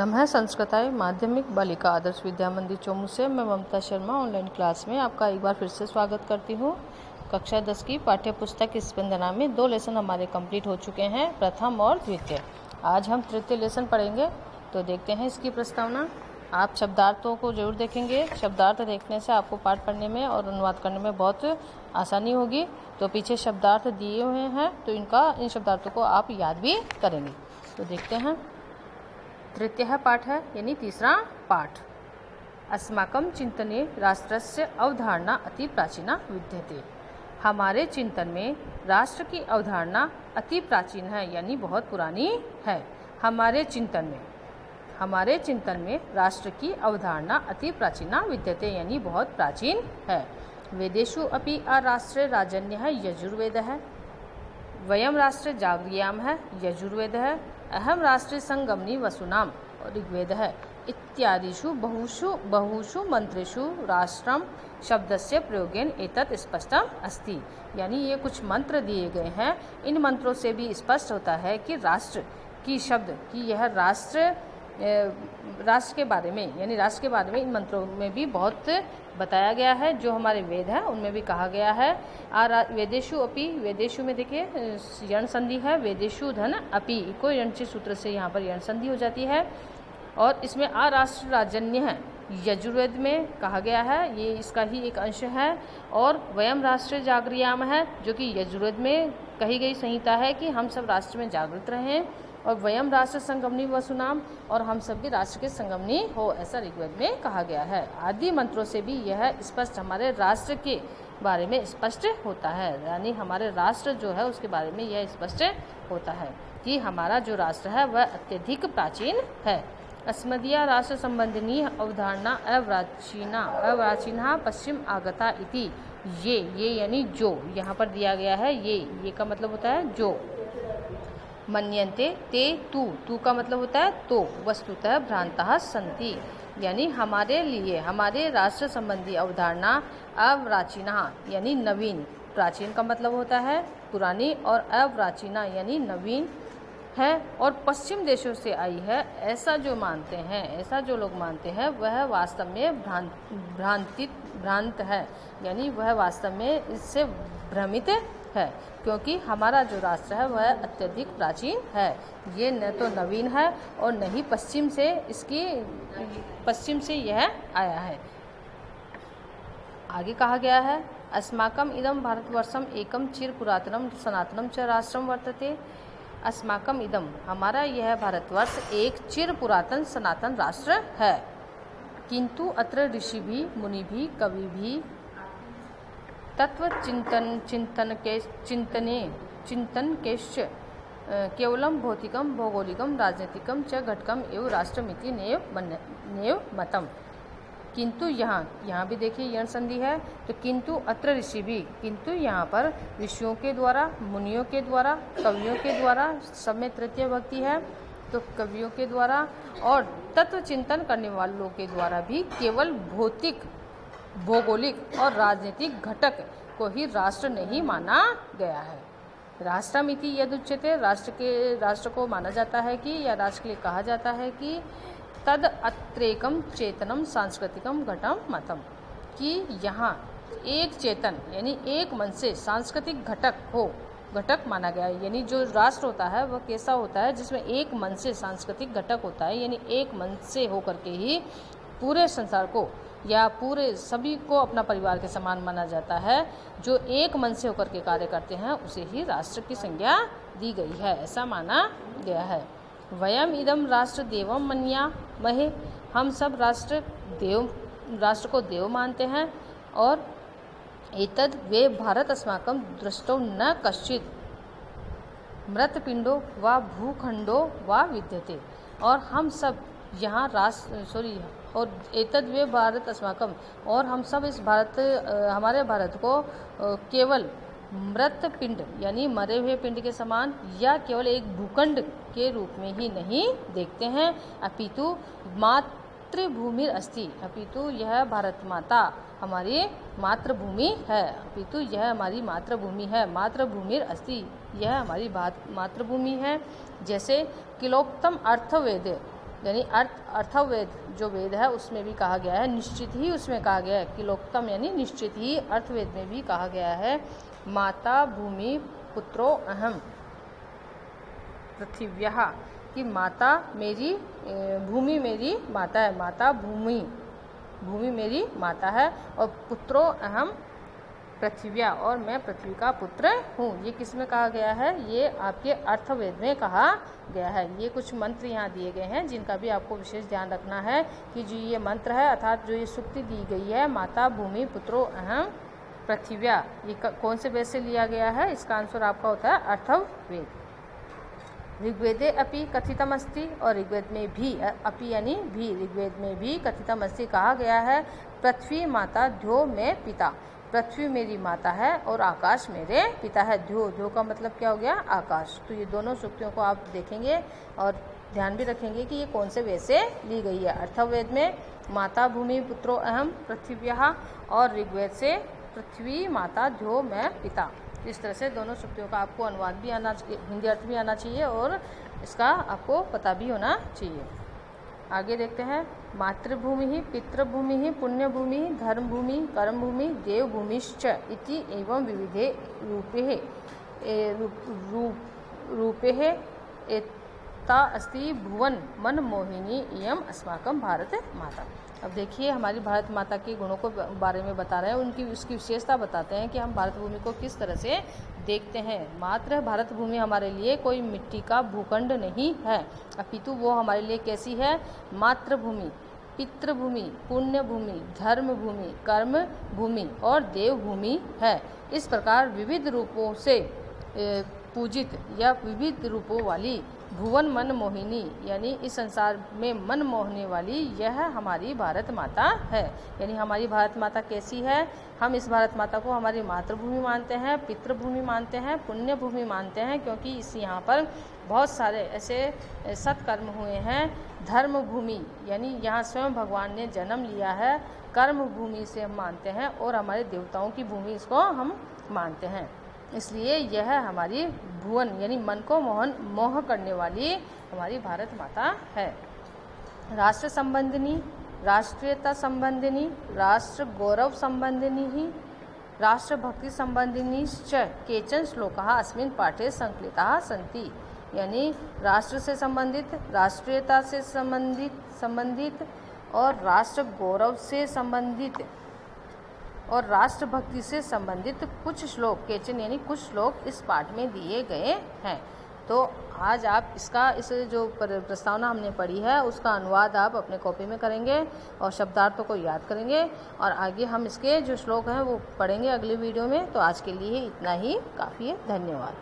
नमः संस्कृताय माध्यमिक बालिका आदर्श विद्या मंदिर चोमू से मैं ममता शर्मा ऑनलाइन क्लास में आपका एक बार फिर से स्वागत करती हूँ। कक्षा 10 की पाठ्य पुस्तक स्पंदना में 2 लेसन हमारे कंप्लीट हो चुके हैं, प्रथम और द्वितीय। आज हम तृतीय लेसन पढ़ेंगे, तो देखते हैं इसकी प्रस्तावना। आप शब्दार्थों को जरूर देखेंगे। शब्दार्थ देखने से आपको पाठ पढ़ने में और अनुवाद करने में बहुत आसानी होगी। तो पीछे शब्दार्थ दिए हुए हैं, तो इन शब्दार्थों को आप याद भी करेंगे। तो देखते हैं। तृतीय पाठ है यानी तीसरा पाठ। अस्माकं चिंतने राष्ट्रस्य अवधारणा अति प्राचीना विद्यते। हमारे चिंतन में राष्ट्र की अवधारणा अति प्राचीन है यानी बहुत पुरानी है। हमारे चिंतन में राष्ट्र की अवधारणा अति प्राचीना विद्यते यानी बहुत प्राचीन है। वेदेषु अपि राष्ट्र राजन्य है यजुर्वेद है। वयम राष्ट्र जागृयाम है यजुर्वेद है। अहम राष्ट्र संगमनी वसुनाम ऋग्वेद है। इत्यादिषु बहुषु मंत्रेषु राष्ट्रम शब्दस्य प्रयोगेन एतत् स्पष्टम अस्ति। यानी ये कुछ मंत्र दिए गए हैं, इन मंत्रों से भी स्पष्ट होता है कि राष्ट्र की शब्द की यह राष्ट्र के बारे में यानी राष्ट्र के बारे में इन मंत्रों में भी बहुत बताया गया है। जो हमारे वेद हैं उनमें भी कहा गया है। वेदेषु अपि, वेदेषु में देखिए यण संधि है। वेदेषु धन अपि को यणची सूत्र से यहाँ पर यण संधि हो जाती है। और इसमें राष्ट्र राजन्य है यजुर्वेद में कहा गया है, ये इसका ही एक अंश है। और वयम राष्ट्र जागृयाम है जो कि यजुर्वेद में कही गई संहिता है कि हम सब राष्ट्र में जागृत रहें। और वयम राष्ट्र संगमनी वसुनाम, और हम सब भी राष्ट्र के संगमनी हो, ऐसा ऋग्वेद में कहा गया है। आदि मंत्रों से भी यह स्पष्ट हमारे राष्ट्र के बारे में स्पष्ट होता है। यानी हमारे राष्ट्र जो है उसके बारे में यह स्पष्ट होता है कि हमारा जो राष्ट्र है वह अत्यधिक प्राचीन है। अस्मदीय राष्ट्र संबंधिनी अवधारणा अप्राचीना पश्चिम आगता इति। ये यानी जो यहाँ पर दिया गया है, ये का मतलब होता है जो। मन्यन्ते ते तू का मतलब होता है तो। वस्तुतः भ्रांतः सन्ति, यानी हमारे लिए हमारे राष्ट्र संबंधी अवधारणा अप्राचीना यानी नवीन। प्राचीन का मतलब होता है पुरानी, और अप्राचीना यानी नवीन है और पश्चिम देशों से आई है, ऐसा जो लोग मानते हैं वह वास्तव में भ्रांत है। यानी वह वास्तव में इससे भ्रमित है, क्योंकि हमारा जो राष्ट्र है वह अत्यधिक प्राचीन है। ये न तो नवीन है और न ही पश्चिम से यह आया है। आगे कहा गया है अस्माकम इदम भारतवर्षम एकम चिर पुरातनम सनातनम च राष्ट्रम वर्तते। अस्माकम इदम हमारा यह भारतवर्ष एक चिर पुरातन सनातन राष्ट्र है। किंतु अत्र ऋषि भी मुनि भी कवि भी तत्व चिंतन केवलम भौतिकम भौगोलिकम राजनीतिकम च घटकम एवं राष्ट्रमिति नेव मतम। किंतु यहाँ भी देखिए यण संधि है, तो किंतु अत्र ऋषि भी, किंतु यहाँ पर ऋषियों के द्वारा, मुनियों के द्वारा, कवियों के द्वारा, सब में तृतीय भक्ति है तो कवियों के द्वारा और तत्व चिंतन करने वालों के द्वारा भी केवल भौतिक, भौगोलिक और राजनीतिक घटक को ही राष्ट्र नहीं माना गया है। राष्ट्रमिति यद उच्यते, राष्ट्र को माना जाता है कि या राष्ट्र के लिए कहा जाता है कि तद अत्रेकम चेतनम सांस्कृतिकम घटम मतम, कि यहाँ एक चेतन यानी एक मन से सांस्कृतिक घटक माना गया है। यानी जो राष्ट्र होता है वह कैसा होता है जिसमें एक मन से सांस्कृतिक घटक होता है, यानी एक मन से होकर के ही पूरे संसार को या पूरे सभी को अपना परिवार के समान माना जाता है। जो एक मन से होकर के कार्य करते हैं उसे ही राष्ट्र की संज्ञा दी गई है, ऐसा माना गया है। वयम इदम राष्ट्र देवम मन्यामहे, हम सब राष्ट्र को देव मानते हैं। और एतद् वे भारत अस्माकं दृष्टौ न कश्चित् मृतपिंडो व भूखंडो व विद्यते। और हम सब यहाँ और एतद् वे भारत अस्माकं, और हम सब इस हमारे भारत को केवल मृत पिंड यानी मरे हुए पिंड के समान या केवल एक भूखंड के रूप में ही नहीं देखते हैं, अपितु मातृभूमि अस्ति, अपितु यह भारत माता हमारी मातृभूमि है, अपितु यह हमारी मातृभूमि है। मातृभूमि अस्ति, यह हमारी मातृभूमि है। जैसे किलोक्तम अर्थवेद यानी अर्थवेद जो वेद है उसमें भी कहा गया है, निश्चित ही उसमें कहा गया है किलोक्तम यानी निश्चित ही अर्थवेद में भी कहा गया है माता भूमि पुत्रो अहम पृथिव्यः कि माता मेरी भूमि मेरी माता है, माता भूमि मेरी माता है और पुत्रो अहम पृथिव्या और मैं पृथ्वी का पुत्र हूँ। ये किस में कहा गया है? ये आपके अर्थवेद में कहा गया है। ये कुछ मंत्र यहाँ दिए गए हैं जिनका भी आपको विशेष ध्यान रखना है कि जो ये मंत्र है अर्थात जो ये सूक्ति दी गई है माता भूमि पुत्रो अहम पृथिव्या, ये कौन से वेद से लिया गया है? इसका आंसर आपका होता है अर्थवेद। ऋग्वेदे अपि कथितमस्ति और ऋग्वेद में भी अपि यानी भी ऋग्वेद में भी कथितमस्ति कहा गया है पृथ्वी माता ध्यो में पिता, पृथ्वी मेरी माता है और आकाश मेरे पिता है। ध्यो का मतलब क्या हो गया? आकाश। तो ये दोनों सूक्तियों को आप देखेंगे और ध्यान भी रखेंगे कि ये कौन से वेद से ली गई है। अर्थवेद में माता भूमि पुत्रो अहम पृथिव्यः और ऋग्वेद से पृथ्वी माता ध्यो में पिता। इस तरह से दोनों सूक्तियों का आपको अनुवाद भी आना, हिंदी अर्थ भी आना चाहिए और इसका आपको पता भी होना चाहिए। आगे देखते हैं मातृभूमि ही पितृभूमि ही पुण्यभूमि धर्मभूमि कर्मभूमि देवभूमिश्च इति एवं विविधे रूपे एता अस्ति भुवन मन मोहिनी इयम अस्माकं भारत माता। अब देखिए हमारी भारत माता के गुणों को बारे में बता रहे हैं, उसकी विशेषता बताते हैं कि हम भारत भूमि को किस तरह से देखते हैं। मात्र भारत भूमि हमारे लिए कोई मिट्टी का भूखंड नहीं है, अपितु वो हमारे लिए कैसी है? मातृभूमि, पितृभूमि, पुण्य भूमि, धर्म भूमि, कर्म भूमि और देव भूमि है। इस प्रकार विविध रूपों से पूजित या विविध रूपों वाली भुवन मन मोहिनी यानी इस संसार में मन मोहने वाली यह हमारी भारत माता है। यानी हमारी भारत माता कैसी है? हम इस भारत माता को हमारी मातृभूमि मानते हैं, पितृभूमि मानते हैं, पुण्य भूमि मानते हैं क्योंकि इस यहाँ पर बहुत सारे ऐसे सत्कर्म हुए हैं। धर्म भूमि यानी यहाँ स्वयं भगवान ने जन्म लिया है। कर्म भूमि से हम मानते हैं और हमारे देवताओं की भूमि इसको हम मानते हैं। इसलिए यह हमारी भुवन यानी मन को मोह करने वाली हमारी भारत माता है। राष्ट्र संबंधिनी, राष्ट्रीयता संबंधिनी, राष्ट्र गौरव संबंधिनी ही राष्ट्रभक्ति संबंधिनीश्च केचन श्लोकाः अस्मिन् पाठे संकलिताः सन्ति। यानी राष्ट्र से संबंधित, राष्ट्रीयता से संबंधित और राष्ट्र गौरव से संबंधित और राष्ट्रभक्ति से संबंधित कुछ श्लोक, केचन यानी कुछ श्लोक इस पाठ में दिए गए हैं। तो आज आप इस जो प्रस्तावना हमने पढ़ी है उसका अनुवाद आप अपने कॉपी में करेंगे और शब्दार्थों को याद करेंगे और आगे हम इसके जो श्लोक हैं वो पढ़ेंगे अगले वीडियो में। तो आज के लिए इतना ही काफ़ी है। धन्यवाद।